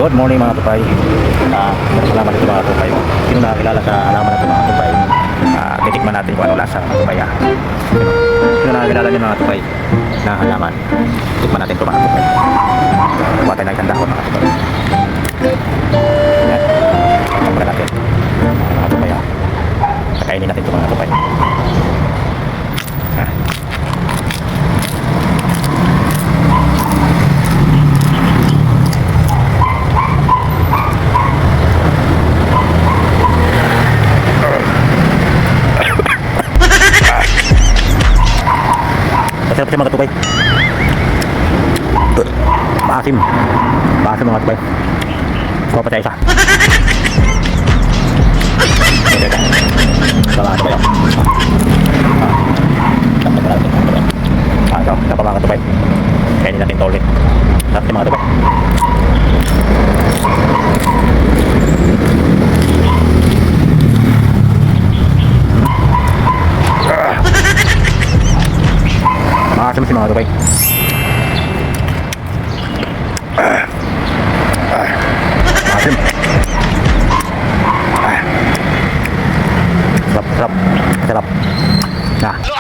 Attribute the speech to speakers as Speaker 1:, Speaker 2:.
Speaker 1: Good morning mga tupay. Salamat ito mga tupay. Sino nakakilala sa halaman na ito mga tupay? Titikman natin kung ano lasa mga tupay. Sino nakakilala niyo mga tupay na halaman? Tikman natin ito mga tupay. Kuha tayo ng isang dahon mga tupay. Yan. Tikman natin mga tupay. Kainin natin ito mga tupay. Masarap siya mga tupay. Maasim. Maasim mga tupay. Kuha pa tayo isa. Ito mga tupay. Ito pa mga tupay. Kainin natin ito ulit. Sarap siya mga tupay. Maasim si mga tupay. Maasim. Sarap, sarap. Sarap. Nah.